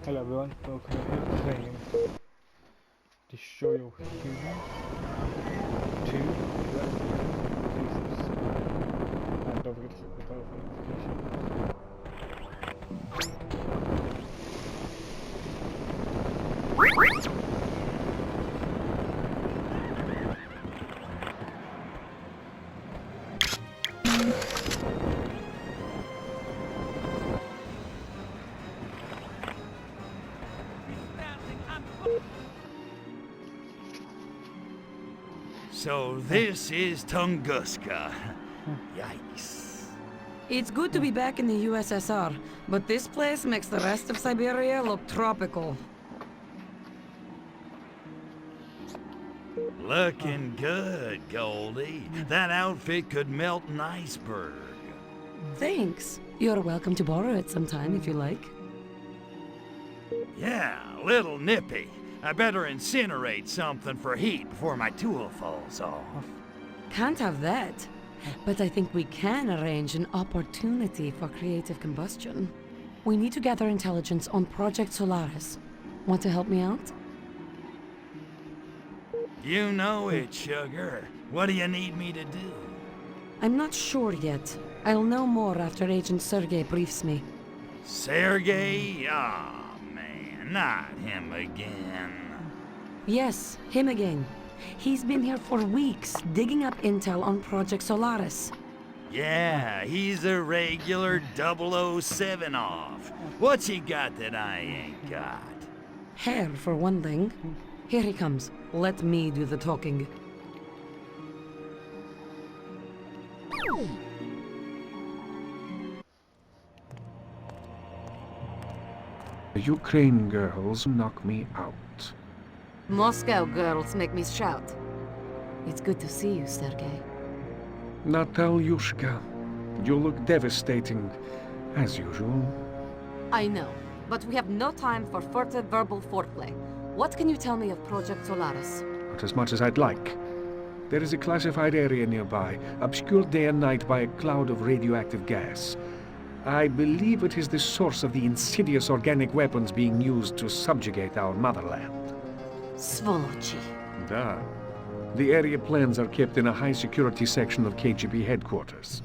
Hello everyone, welcome to playing Destroy Your Humans 2. Please subscribe and don't forget to hit the bell for notifications. So this is Tunguska. Yikes. It's good to be back in the USSR, but this place makes the rest of Siberia look tropical. Looking good, Goldie. That outfit could melt an iceberg. Thanks. You're welcome to borrow it sometime if you like. Yeah, a little nippy. I better incinerate something for heat before my tool falls off. Can't have that. But I think we can arrange an opportunity for creative combustion. We need to gather intelligence on Project Solaris. Want to help me out? You know it, sugar. What do you need me to do? I'm not sure yet. I'll know more after Agent Sergei briefs me. Sergei? Ah, man, not him again. Yes, him again. He's been here for weeks, digging up intel on Project Solaris. Yeah, he's a regular 007 off. What's he got that I ain't got? Hair, for one thing. Here he comes. Let me do the talking. The Ukraine girls knock me out. Moscow girls make me shout. It's good to see you, Sergei. Natalyushka, you look devastating, as usual. I know, but we have no time for furtive verbal foreplay. What can you tell me of Project Solaris? Not as much as I'd like. There is a classified area nearby, obscured day and night by a cloud of radioactive gas. I believe it is the source of the insidious organic weapons being used to subjugate our motherland. Svolochi. Da. The area plans are kept in a high-security section of KGB headquarters.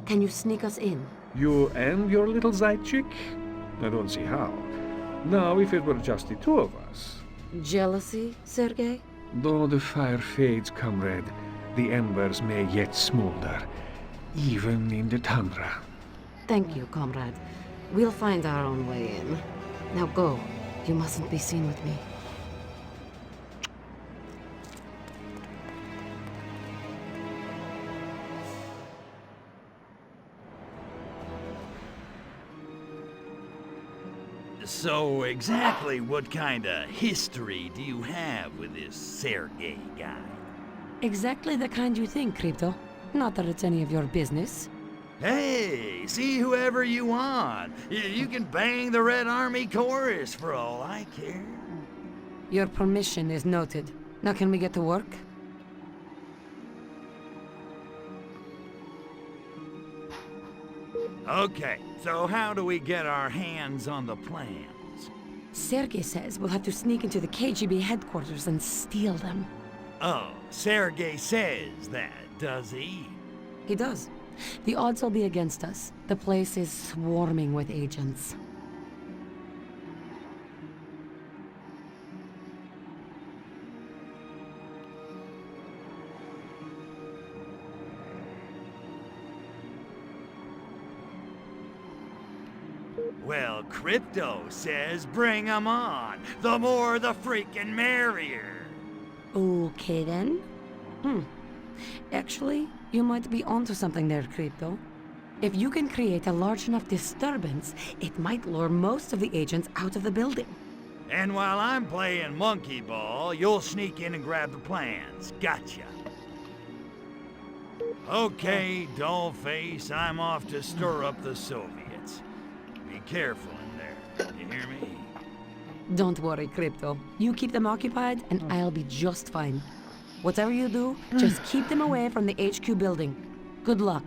Can you sneak us in? You and your little Zaychik? I don't see how. Now, if it were just the two of us... Jealousy, Sergei? Though the fire fades, comrade, the embers may yet smolder, even in the tundra. Thank you, comrade. We'll find our own way in. Now go. You mustn't be seen with me. So exactly what kind of history do you have with this Sergei guy? Exactly the kind you think, Crypto. Not that it's any of your business. Hey, see whoever you want. You can bang the Red Army chorus for all I care. Your permission is noted. Now can we get to work? Okay, so how do we get our hands on the plans? Sergei says we'll have to sneak into the KGB headquarters and steal them. Oh, Sergei says that, does he? He does. The odds will be against us. The place is swarming with agents. Well, Crypto says bring 'em on. The more the freaking merrier. Okay then. Actually, you might be onto something there, Crypto. If you can create a large enough disturbance, it might lure most of the agents out of the building. And while I'm playing monkey ball, you'll sneak in and grab the plans. Gotcha. Okay, dollface, I'm off to stir up the Soviets. Be careful in there, you hear me? Don't worry, Crypto. You keep them occupied, and I'll be just fine. Whatever you do, just keep them away from the HQ building. Good luck.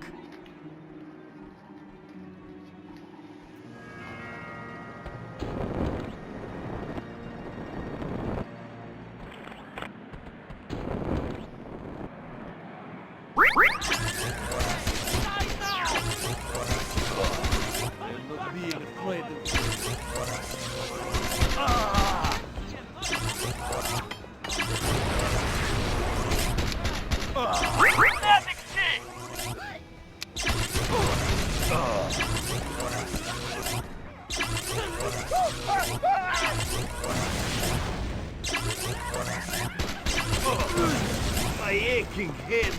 aching head.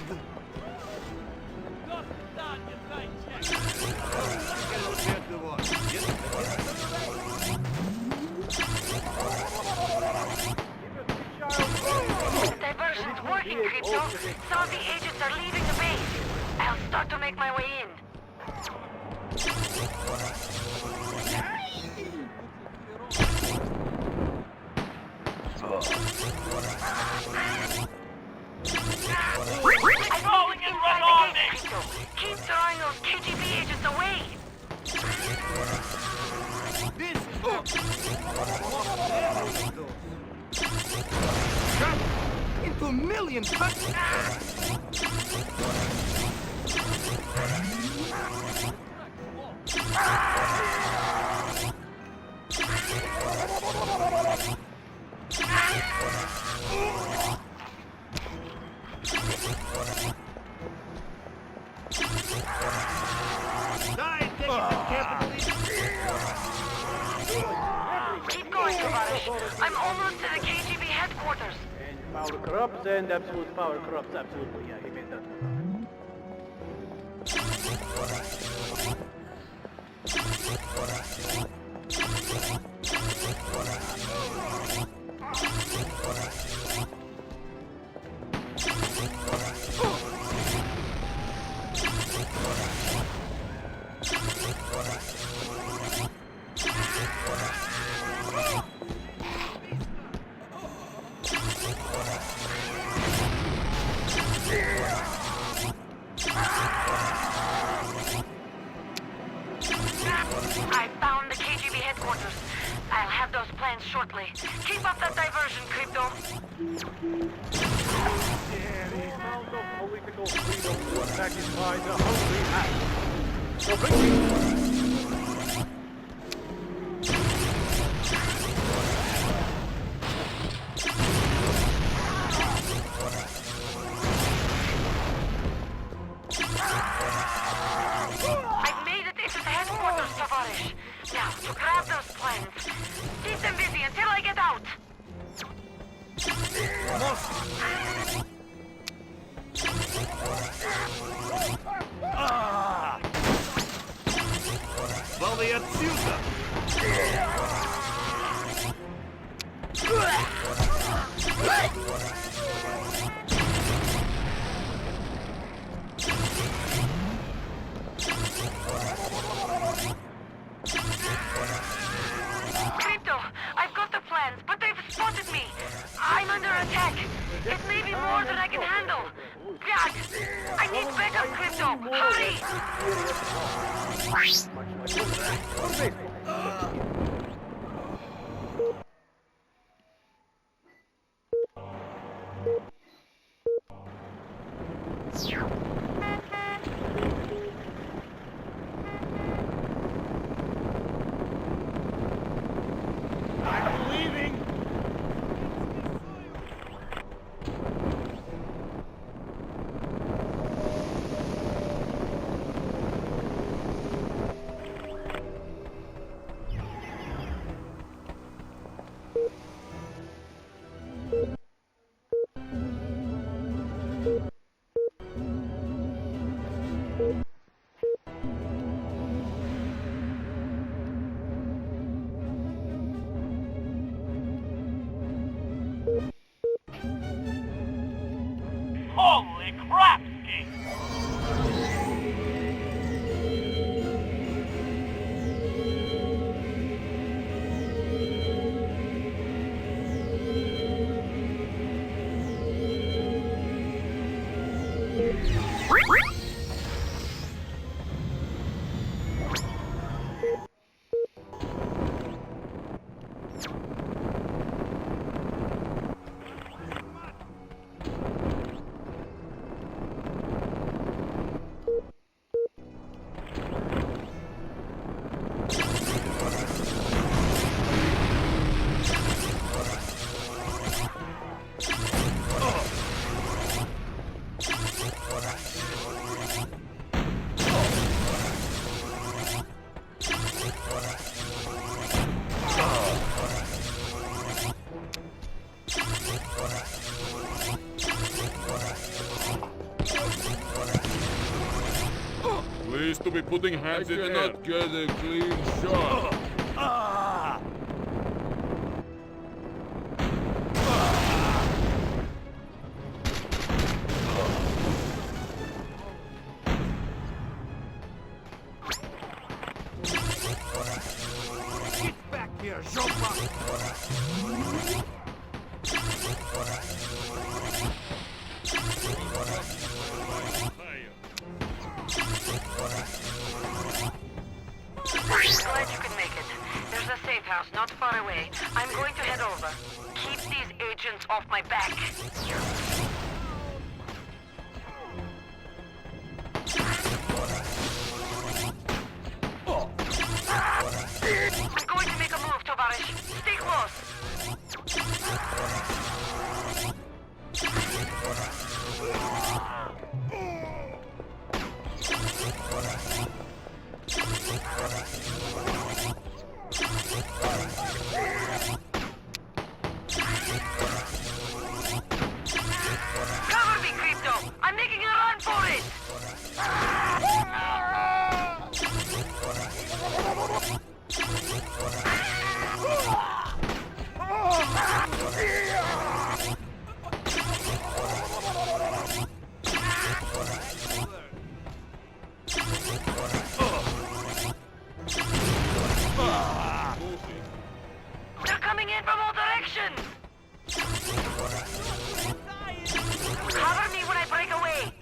Diversion's working, Crypto. Some of the agents are leaving the base. I'll start to make my way in. I'm falling inside the gate, Crypto. Keep throwing those KGB agents away. Into a million cuts. Keep going, Tavares. I'm almost to the KGB headquarters. And power corrupts, and absolute power corrupts absolutely. Yeah, he made that one. I found the KGB headquarters. I'll have those plans shortly. Keep up that diversion, Crypto. The amount of political freedom was satisfied the hungry hand. So bring me. I've made it into the headquarters, Tavares. Now, to grab those plans. Keep them busy until I get out. Вали отсюда! Crypto, I've got the plans, but they've spotted me. I'm under attack. It may be more than I can handle. God, I need backup, Crypto. Hurry! I'm leaving. to be putting hands in the air. I cannot get a clean shot. Get back here, Jopa! Glad you could make it. There's a safe house not far away. I'm going to head over. Keep these agents off my back. I'm going to make a move, Tovarish. Stay close. Cover me, Crypto! I'm making a run for it! They're coming in from all directions! Cover me when I break away!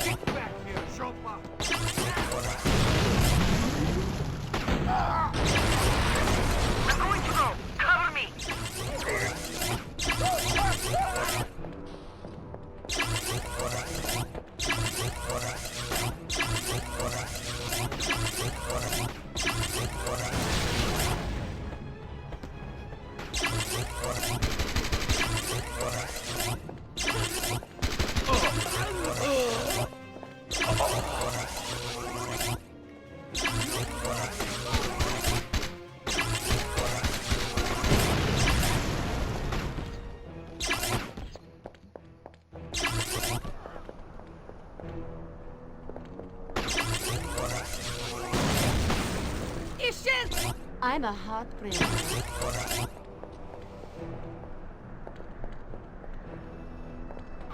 Get back here, Jopa! I'm going to go! Cover me! I'm a heartbreaker.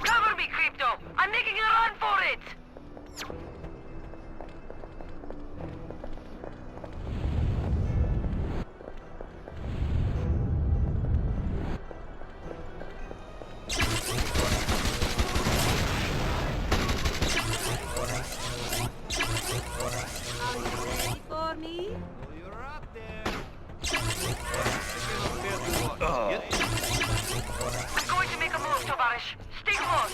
Cover me, Crypto! I'm making a run for it! Are you ready for me? You're up there. I'm going to make a move, Tovarish. Stay close!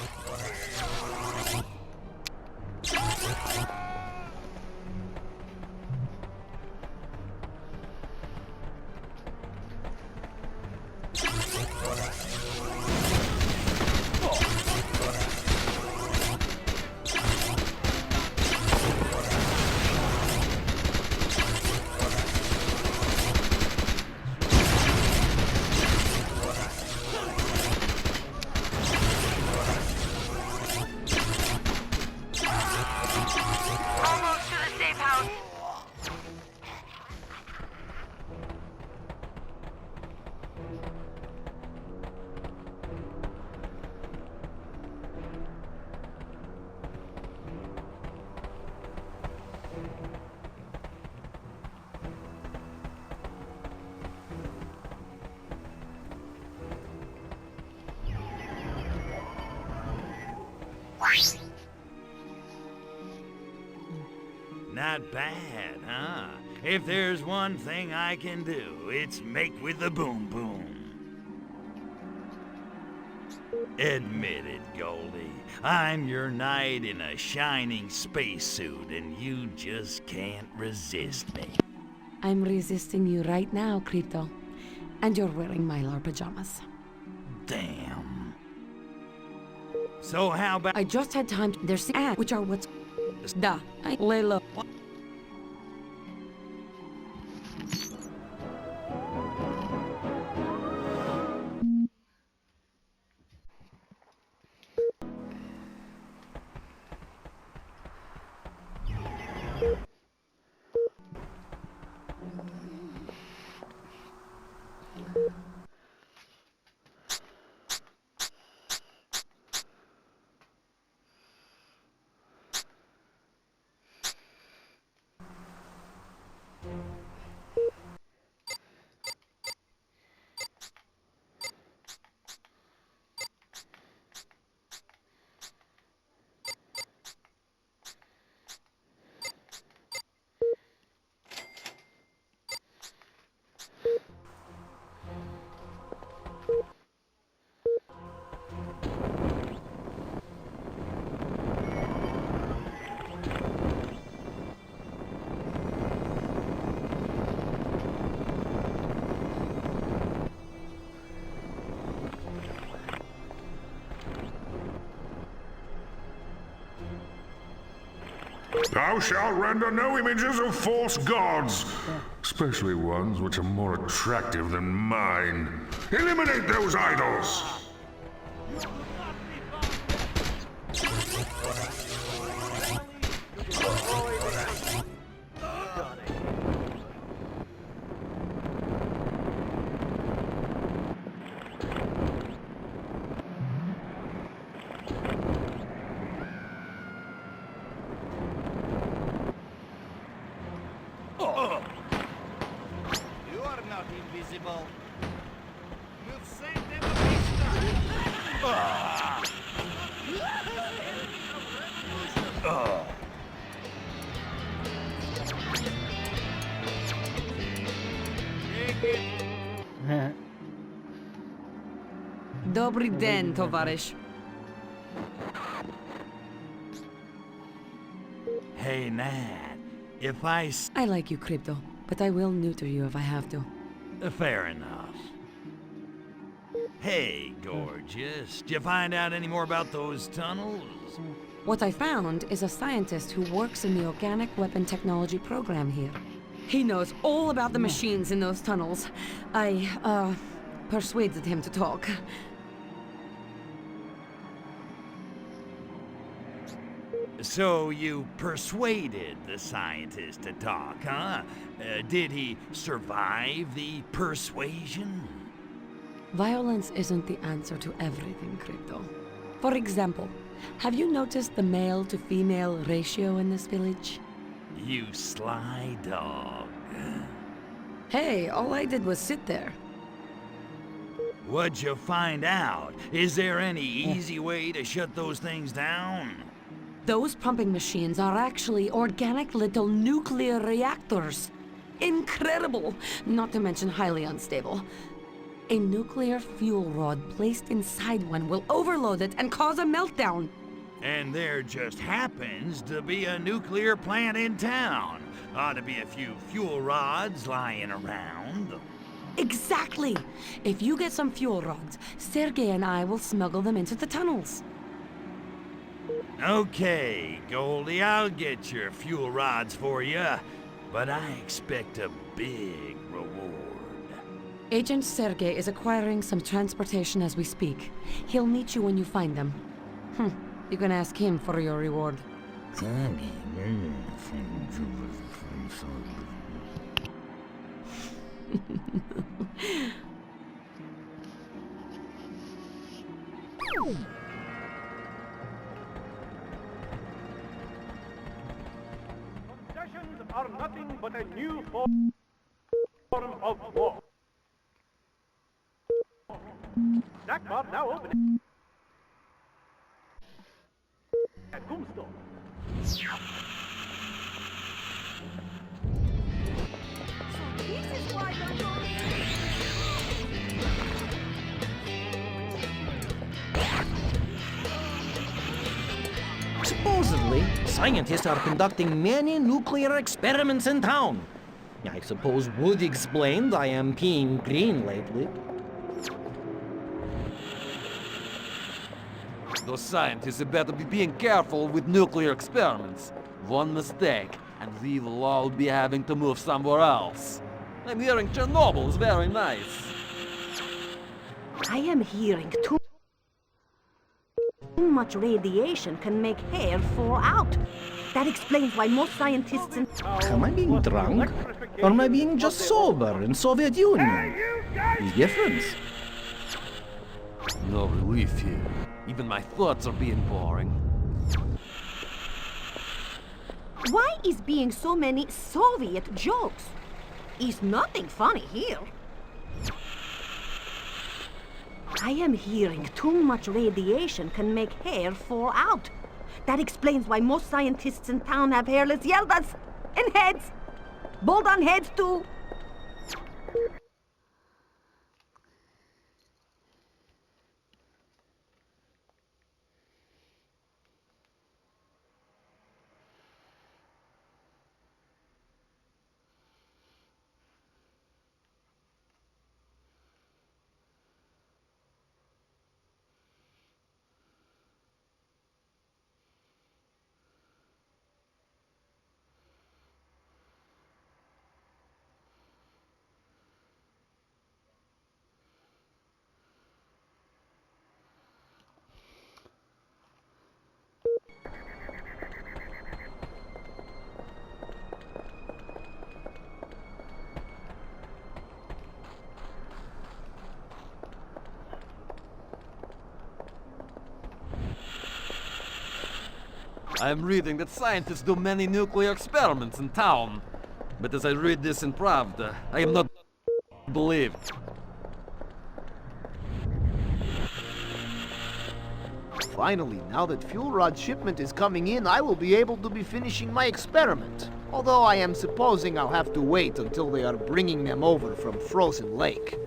Almost to the safe house. Not bad, huh? If there's one thing I can do, it's make with the boom boom. Admit it, Goldie. I'm your knight in a shining spacesuit, and you just can't resist me. I'm resisting you right now, Crypto. And you're wearing Mylar pajamas. Damn. So how about... I just had time to... There's ads, which are what's... Da. I lay low. Thou shalt render no images of false gods, especially ones which are more attractive than mine. Eliminate those idols! You are not invisible. You've saved them a peace time. Dobry den, tovarzysz. Hey, Nat, if I like you, Crypto, but I will neuter you if I have to. Fair enough. Hey, gorgeous, did you find out any more about those tunnels? What I found is a scientist who works in the organic weapon technology program here. He knows all about the machines in those tunnels. I, persuaded him to talk. So you persuaded the scientist to talk, huh? Did he survive the persuasion? Violence isn't the answer to everything, Crypto. For example, have you noticed the male-to-female ratio in this village? You sly dog. Hey, all I did was sit there. What'd you find out? Is there any easy way to shut those things down? Those pumping machines are actually organic little nuclear reactors. Incredible! Not to mention highly unstable. A nuclear fuel rod placed inside one will overload it and cause a meltdown. And there just happens to be a nuclear plant in town. Ought to be a few fuel rods lying around. Exactly! If you get some fuel rods, Sergei and I will smuggle them into the tunnels. Okay, Goldie, I'll get your fuel rods for you, but I expect a big reward. Agent Sergei is acquiring some transportation as we speak. He'll meet you when you find them. You can ask him for your reward. Concessions are nothing but a new form of war. Jackpot now open at Tombstone. Scientists are conducting many nuclear experiments in town. I suppose Wood explained I am peeing green lately. Those scientists had better be being careful with nuclear experiments. One mistake, and we will all be having to move somewhere else. I'm hearing Chernobyl is very nice. I am hearing too much radiation can make hair fall out. That explains why most scientists in... Am I being drunk? Or am I being just sober in Soviet Union? The difference. No relief here. Even my thoughts are being boring. Why is being so many Soviet jokes? Is nothing funny here. I am hearing too much radiation can make hair fall out. That explains why most scientists in town have hairless yeldas and heads. Bald on heads too. I am reading that scientists do many nuclear experiments in town. But as I read this in Pravda, I am not believed. Finally, now that fuel rod shipment is coming in, I will be able to be finishing my experiment. Although I am supposing I'll have to wait until they are bringing them over from Frozen Lake.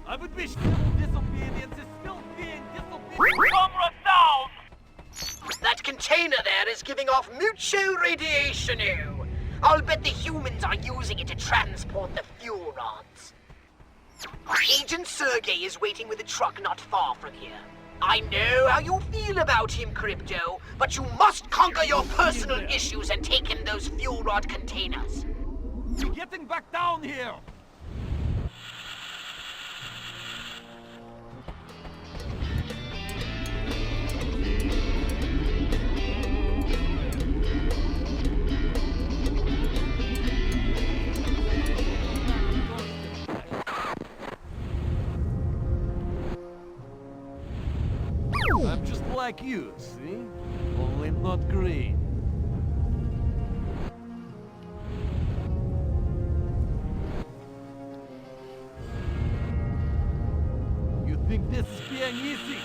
I would wish disobedience is still being disobedient. Comrade down! That container there is giving off mucho radiation. I'll bet the humans are using it to transport the fuel rods. Agent Sergey is waiting with a truck not far from here. I know how you feel about him, Crypto, but you must conquer your personal issues and take in those fuel rod containers. You're getting back down here! I'm just like you, see? Only not green. You think this is being easy?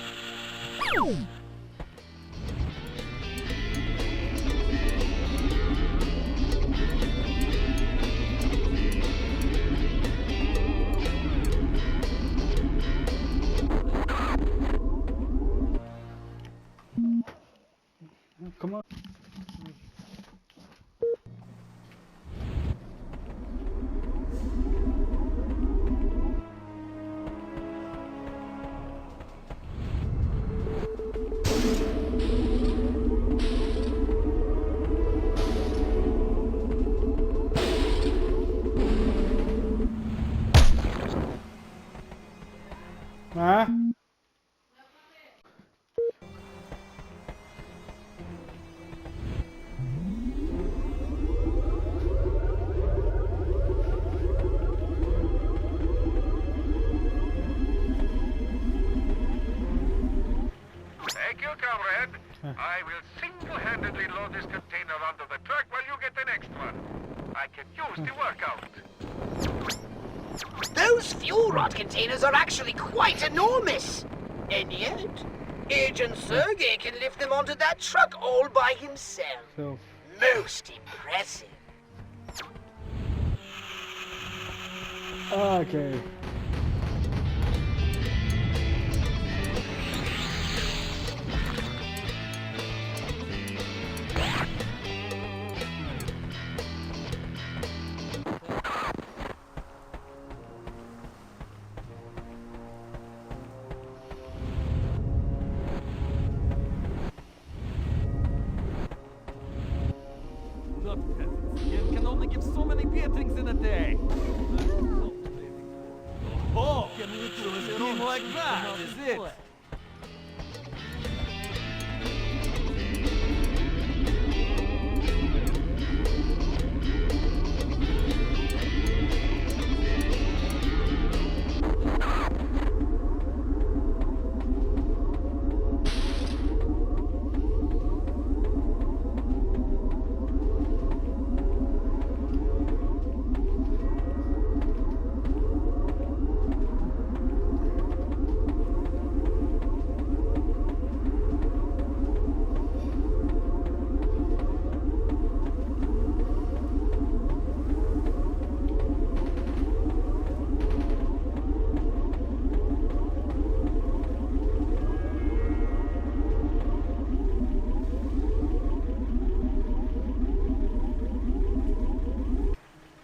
Come on. I will single-handedly load this container onto the truck while you get the next one. I can use the workout. Those fuel rod containers are actually quite enormous. And yet, Agent Sergey can lift them onto that truck all by himself. So, Most impressive. okay. Look, you can only give so many beatings in a day. Oh, can literally being like that, is it?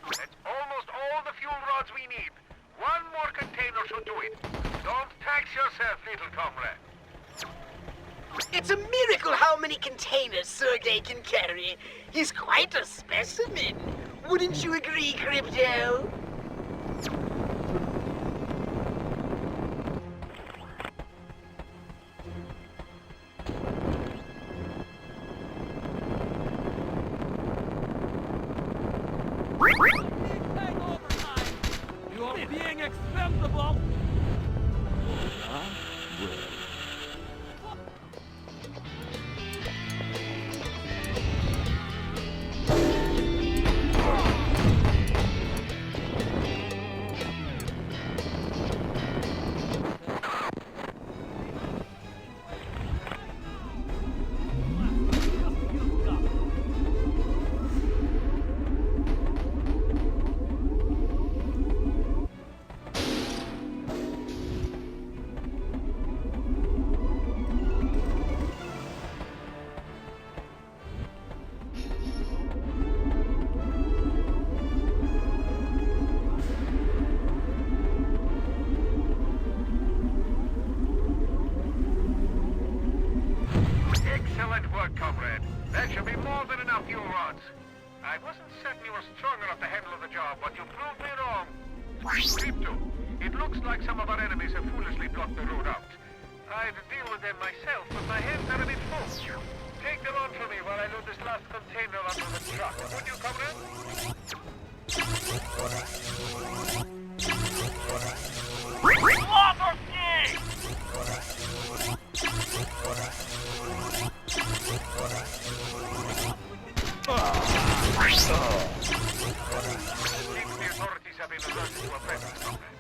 That's almost all the fuel rods we need. One more container should do it. Don't tax yourself, little comrade. It's a miracle how many containers Sergey can carry. He's quite a specimen. Wouldn't you agree, Crypto? You are being expendable! Excellent work, comrade. That should be more than enough fuel rods. I wasn't certain you were strong enough to handle the job, but you proved me wrong. Crypto, it looks like some of our enemies have foolishly blocked the road out. I'd deal with them myself, but my hands are a bit full. Take them on for me while I load this last container onto the truck. Would you, comrade? Seems the authorities have been alerted to a presence, comrade.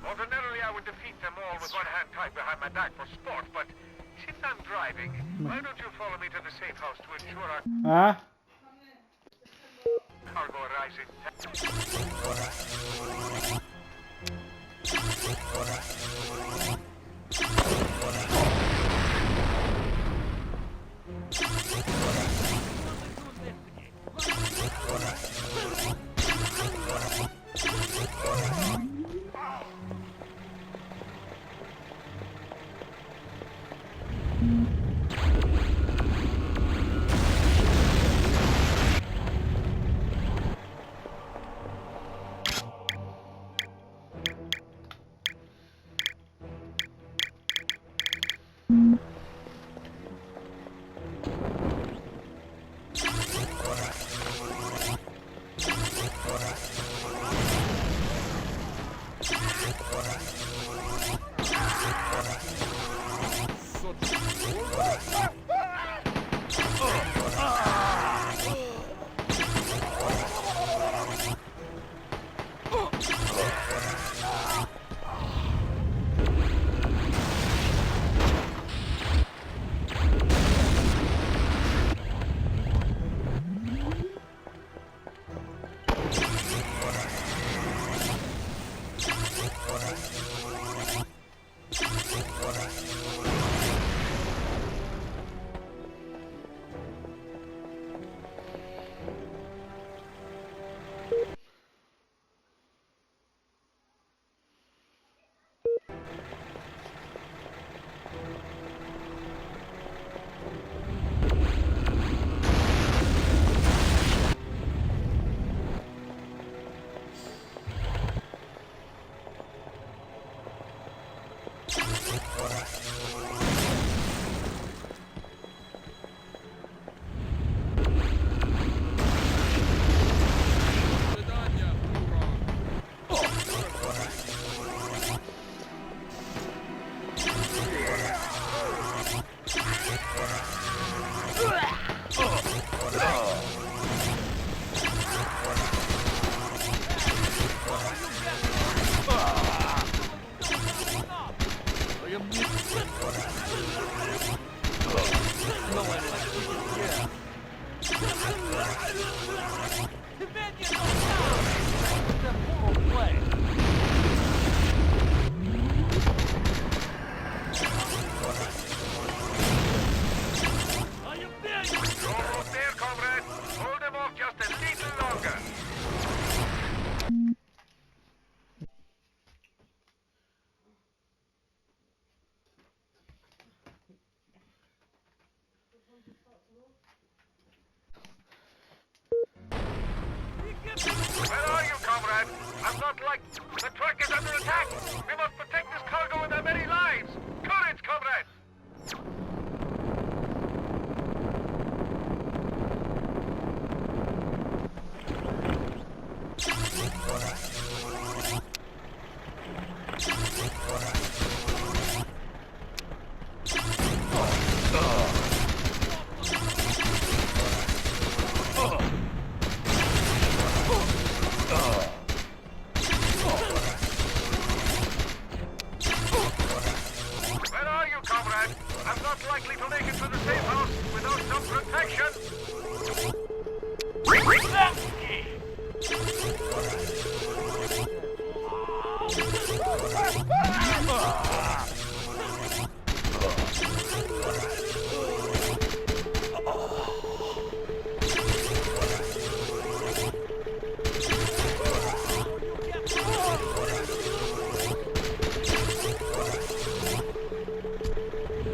Ordinarily, I would defeat them all with one hand tied behind my back for sport, but since I'm driving, why don't you follow me to the safe house to ensure our Ah, cargo arrives in Almost there, comrade. Hold them off just a little longer. Where are you, comrade? I'm not like... The truck is under attack. We must protect this cargo and their many lives. Courage, comrade. Where are you, comrade? I'm not likely to make it to the safe house without some protection.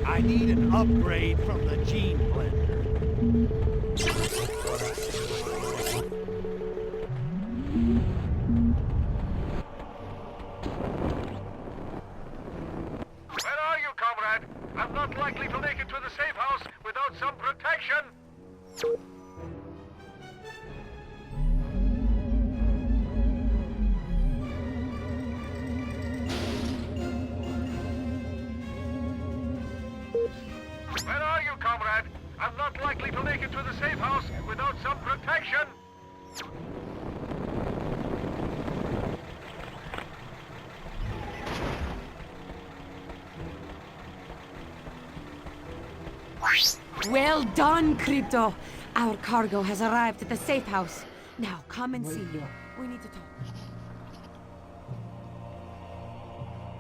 I need an upgrade from the gene blender. Where are you, comrade? I'm not likely to make it to the safe house without some protection. Where are you, comrade? I'm not likely to make it to the safe house without some protection. Well done, Crypto. Our cargo has arrived at the safe house. Now, come and see. We need to talk.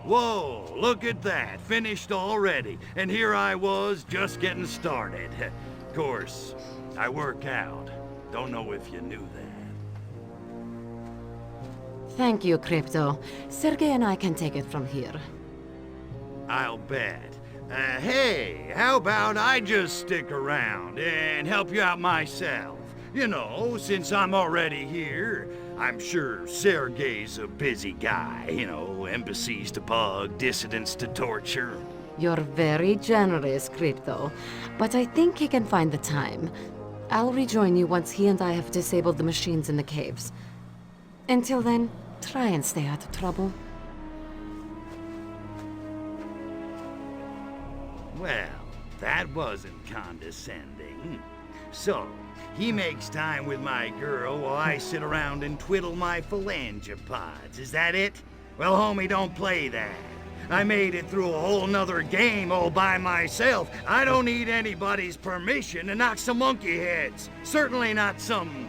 Whoa, look at that. Finished already. And here I was, just getting started. Of course, I work out. Don't know if you knew that. Thank you, Crypto. Sergey and I can take it from here. I'll bet. Hey, how about I just stick around and help you out myself? You know, since I'm already here, I'm sure Sergey's a busy guy. You know, embassies to bug, dissidents to torture. You're very generous, Crypto. But I think he can find the time. I'll rejoin you once he and I have disabled the machines in the caves. Until then, try and stay out of trouble. Well, that wasn't condescending. So, he makes time with my girl while I sit around and twiddle my phalangopods. Is that it? Well, homie, don't play that. I made it through a whole nother game all by myself. I don't need anybody's permission to knock some monkey heads. Certainly not some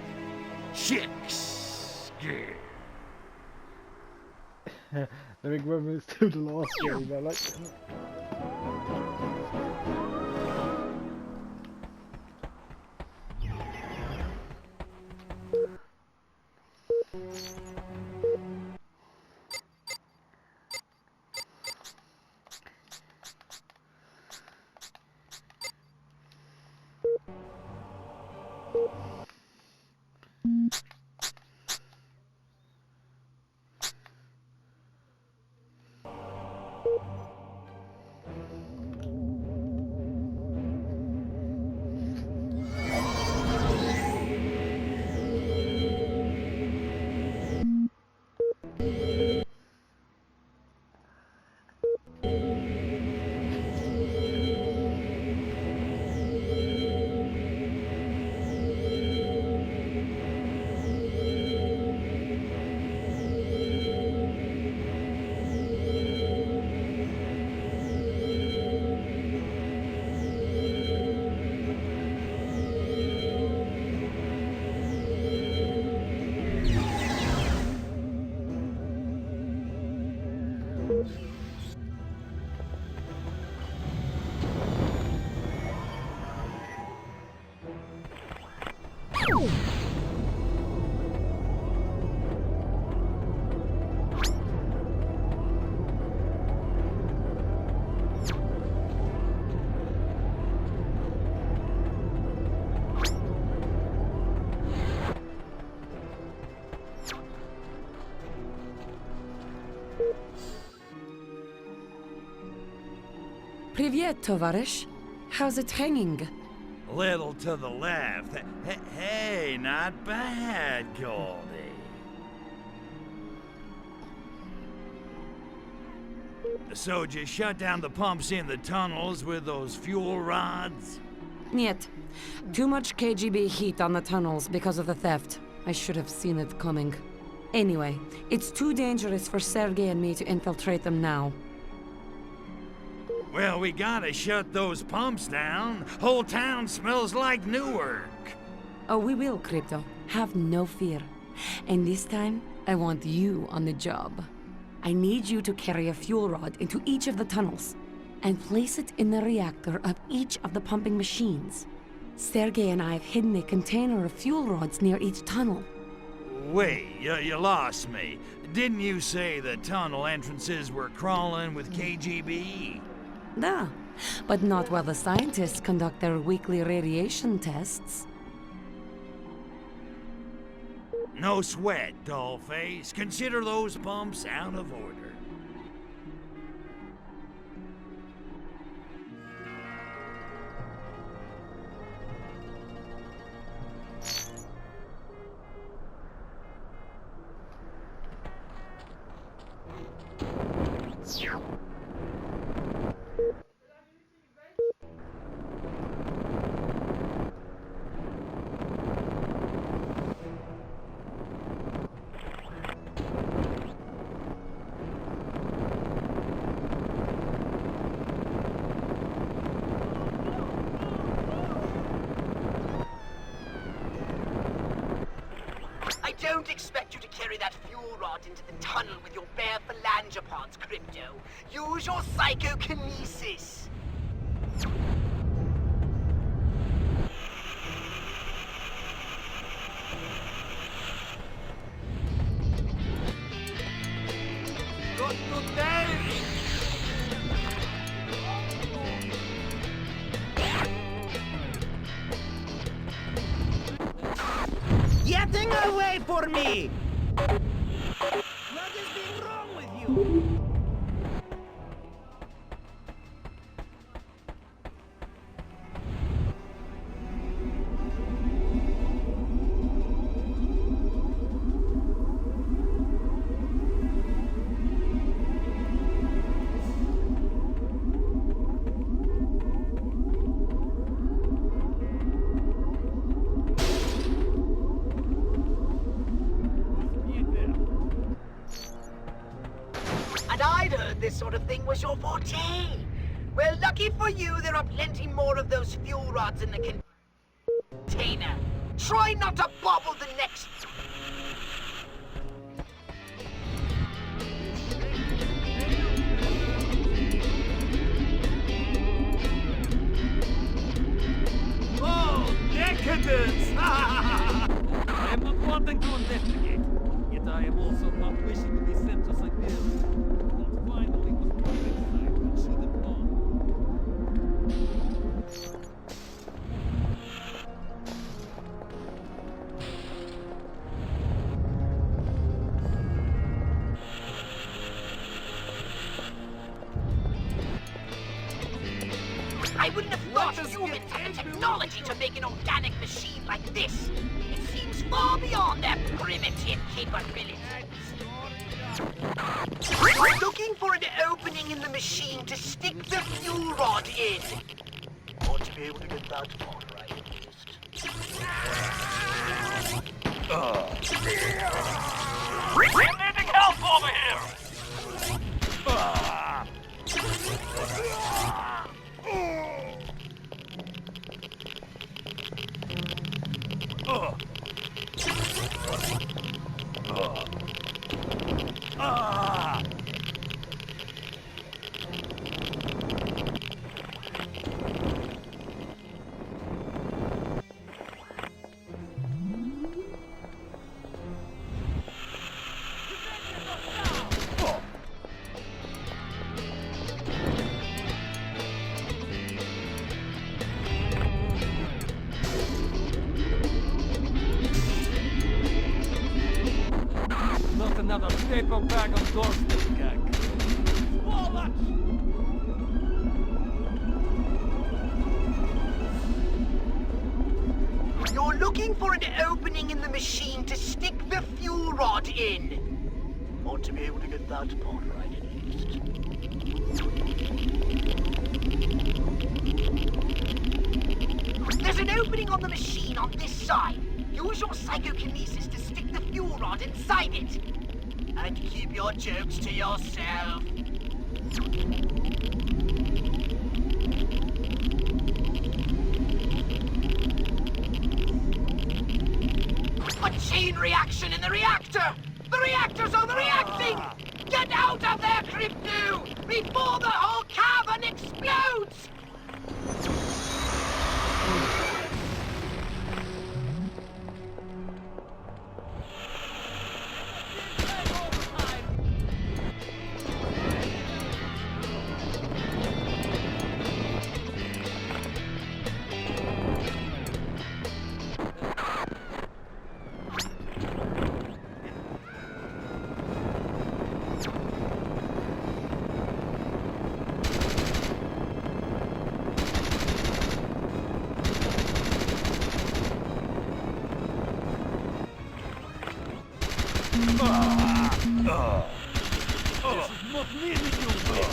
chicks. Yeah. I think reference to the last game, I like Привет, товарищ. How's it hanging? Little to the left. Hey, not bad, Goldie. So, did you shut down the pumps in the tunnels with those fuel rods? Niet. Too much KGB heat on the tunnels because of the theft. I should have seen it coming. Anyway, it's too dangerous for Sergei and me to infiltrate them now. Well, we gotta shut those pumps down. Whole town smells like Newark. Oh, we will, Crypto. Have no fear. And this time, I want you on the job. I need you to carry a fuel rod into each of the tunnels and place it in the reactor of each of the pumping machines. Sergei and I have hidden a container of fuel rods near each tunnel. Wait, you lost me. Didn't you say the tunnel entrances were crawling with KGB? Da, but not while the scientists conduct their weekly radiation tests. No sweat, dollface. Consider those pumps out of order. I don't expect you to carry that fuel rod into the tunnel with your bare phalangopods, Crypto. Use your psychokinesis. Go to tell me. Getting away for me! What is being wrong with you? And I'd heard this sort of thing was your forte. Well, lucky for you, there are plenty more of those fuel rods in the container. Try not to bobble the next... I wouldn't have thought humans had the technology to make an organic machine like this. It seems far beyond their primitive capabilities. We're looking for an opening in the machine to stick the fuel rod in. Ought to be able to get that part right at least. We're needing help over here! Not another paper bag of doorstep gag. You're looking for an opening in the machine to stick the fuel rod in. Ought to be able to get that part right at least. There's an opening on the machine on this side. Use your psychokinesis to stick the fuel rod inside it. And keep your jokes to yourself. A chain reaction in the reactor! The reactors are overreacting! Get out of there, Crypto! Before the whole cavern explodes! This is not nearly your way.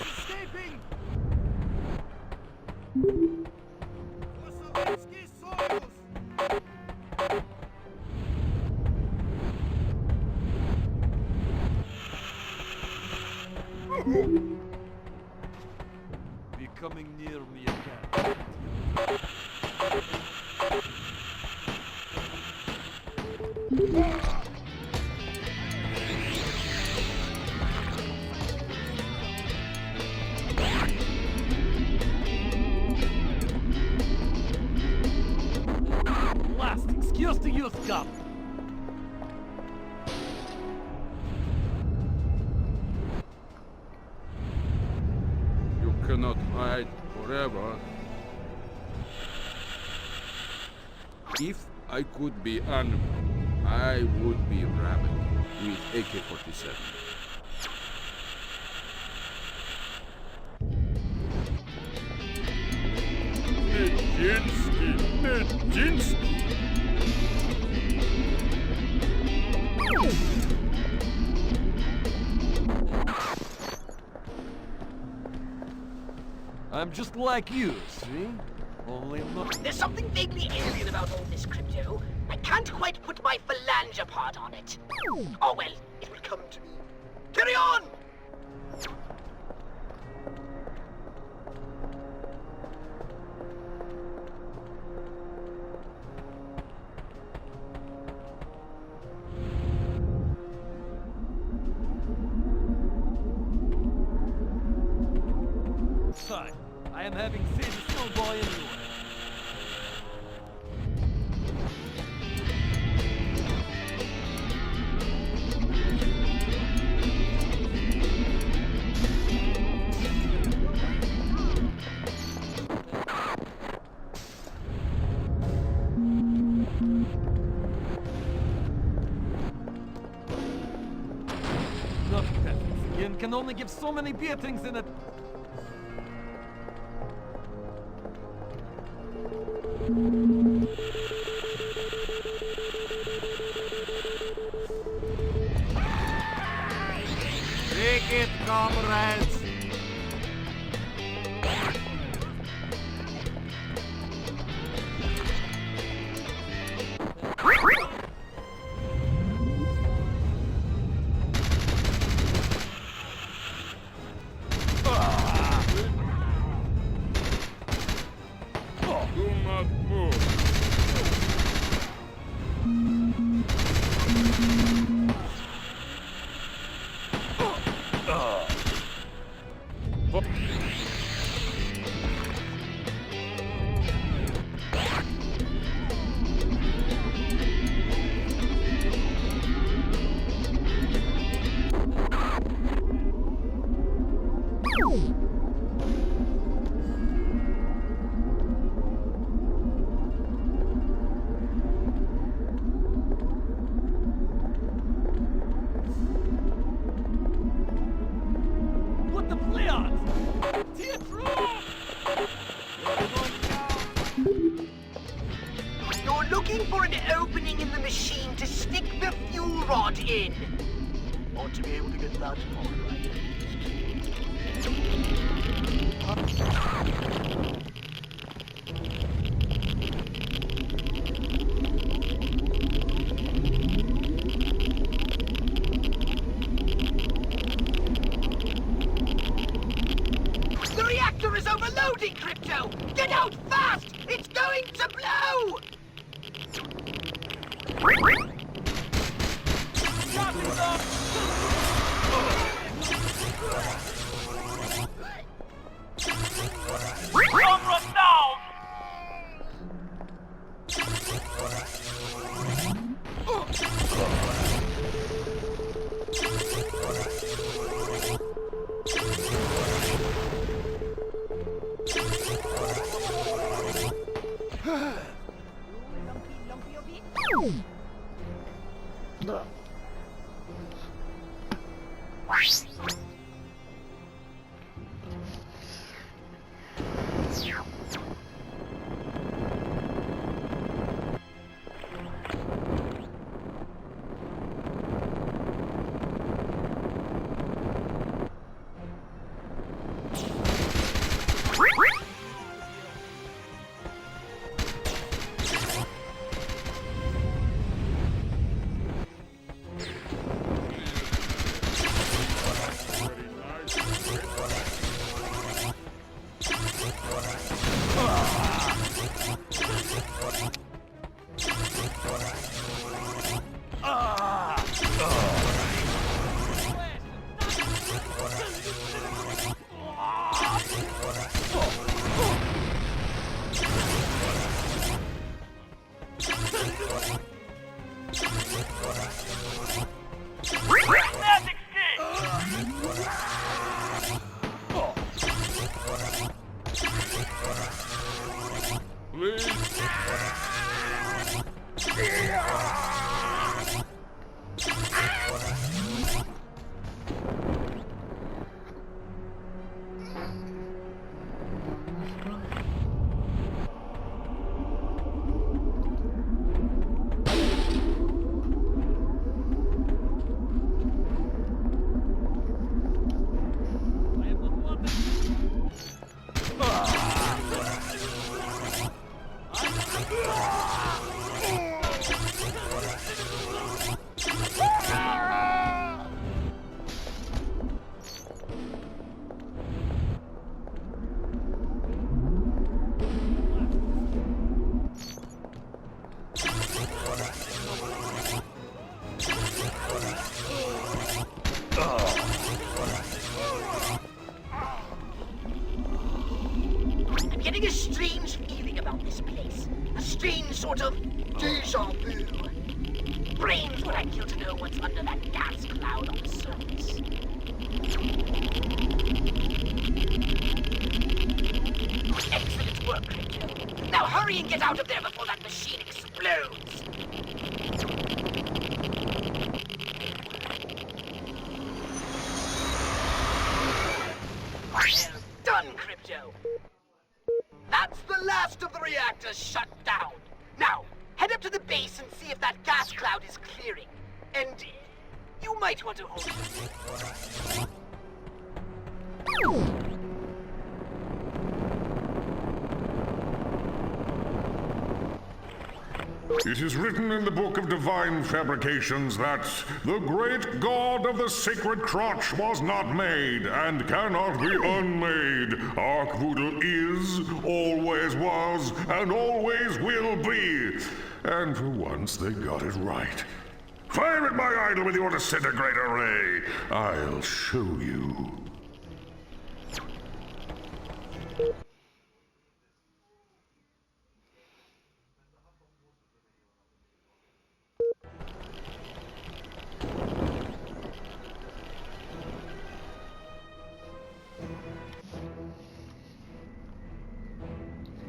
Escaping! Be coming near me again. Last excuse to use gun. Cannot hide forever. If I could be animal, I would be rabbit with AK-47. Nijinsky! I'm just like you, see? Only not... There's something vaguely alien about all this, Crypto. I can't quite put my phalange part on it. Oh well, it will come to me. Carry on! Fine. I am having seen a snowball anyway. only give so many beatings in it. Take it, comrades! Do not move. What the fleons? You're looking for an opening in the machine to stick the fuel rod in. Ought to be able to get that all right. The reactor is overloading, Crypto! Get out fast! It's going to blow! Getting a strange feeling about this place. A strange sort of deja vu. Brains would I kill to know what's under that gas cloud on the surface. Excellent work, Crypto. Now hurry and get out of there before that machine explodes. the last of the reactors shut down. Now, head up to the base and see if that gas cloud is clearing. And you might want to hold it. It is written in the Book of Divine Fabrications that the great god of the sacred crotch was not made and cannot be unmade. Arkvoodle is, always was, and always will be. And for once they got it right. Fire at my idol with your disintegrator ray. I'll show you.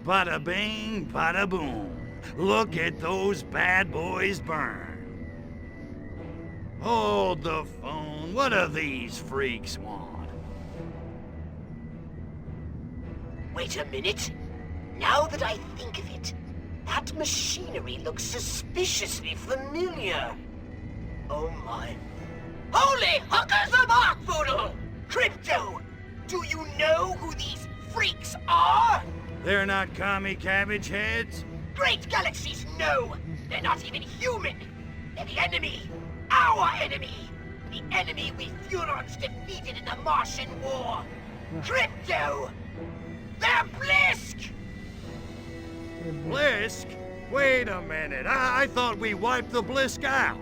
Bada bing, bada boom. Look at those bad boys burn. Hold the phone. What do these freaks want? Wait a minute. Now that I think of it, that machinery looks suspiciously familiar. Oh my. Holy hookers of Arkvoodle! Crypto, do you know who these freaks are? They're not commie cabbage heads? Great galaxies, no! They're not even human! They're the enemy! Our enemy! The enemy we Furons defeated in the Martian War! Crypto! They're Blisk! Blisk? Wait a minute, I thought we wiped the Blisk out.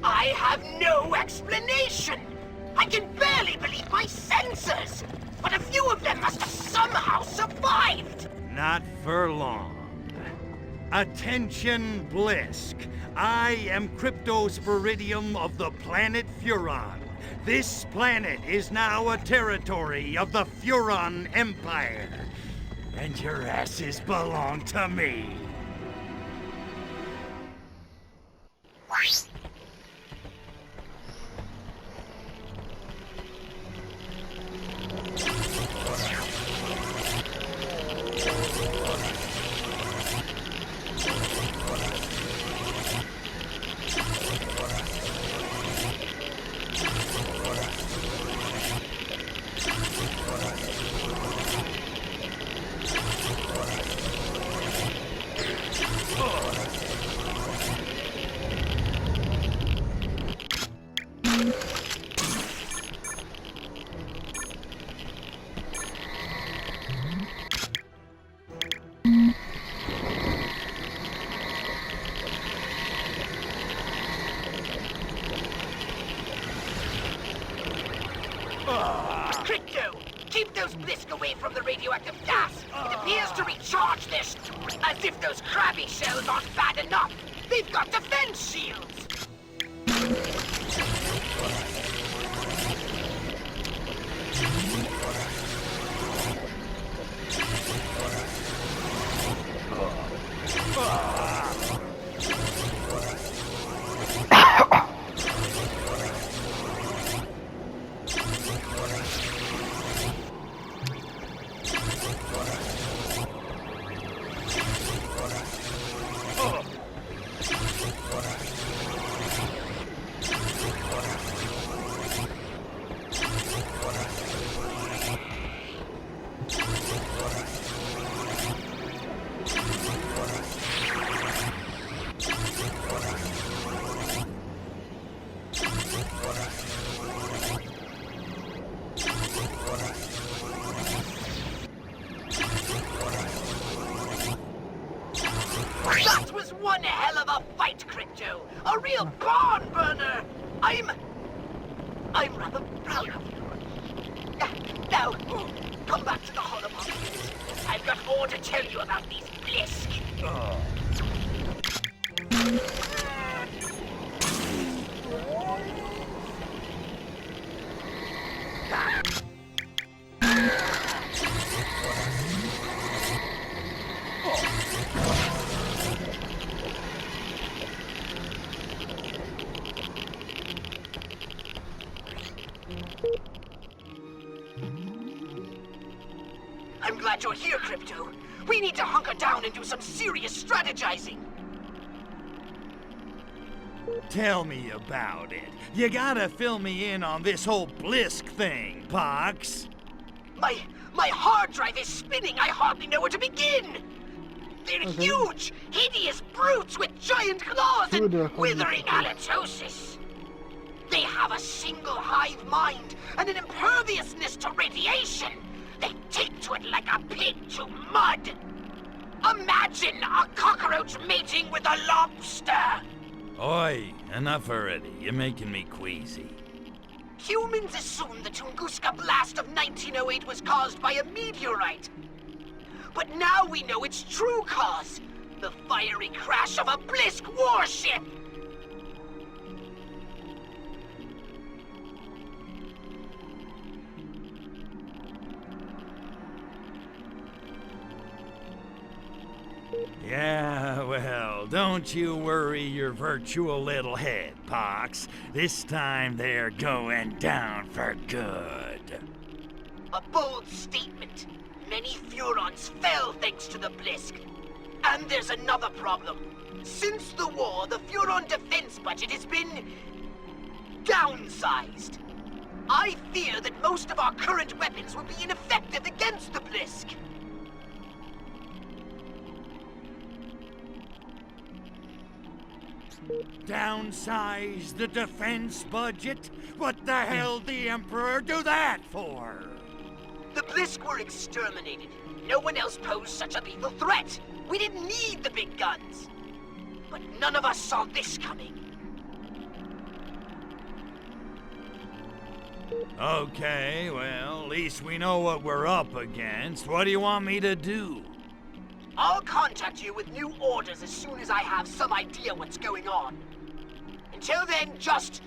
I have no explanation! I can barely believe my senses! But a few of them must have somehow survived! Not for long. Attention, Blisk. I am Cryptosporidium of the planet Furon. This planet is now a territory of the Furon Empire. And your asses belong to me. Crypto, keep those Blisk away from the radioactive gas. It appears to recharge this. As if those crabby shells aren't bad enough. They've got defense shields. That was one hell of a fight, Crypto. A real barn burner. I'm rather proud of you. Now, come back to the holobox. I've got more to tell you about these Blisk. I'm glad you're here, Crypto. We need to hunker down and do some serious strategizing. Tell me about it. You gotta fill me in on this whole Blisk thing, Pox. My hard drive is spinning. I hardly know where to begin. They're huge, hideous brutes with giant claws and withering halitosis. They have a single hive mind and an imperviousness to radiation. They take to it like a pig to mud. Imagine a cockroach mating with a lobster. Oi, enough already. You're making me queasy. Humans assumed the Tunguska blast of 1908 was caused by a meteorite. But now we know its true cause. The fiery crash of a Blisk warship. Yeah, well, don't you worry your virtual little head, Pox. This time they're going down for good. A bold statement. Many Furons fell thanks to the Blisk. And there's another problem. Since the war, the Furon defense budget has been downsized. I fear that most of our current weapons will be ineffective against the Blisk. Downsize the defense budget? What the hell the Emperor do that for? The Blisk were exterminated. No one else posed such a lethal threat. We didn't need the big guns. But none of us saw this coming. Okay, well, at least we know what we're up against. What do you want me to do? I'll contact you with new orders as soon as I have some idea what's going on. Until then, just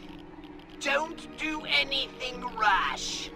don't do anything rash.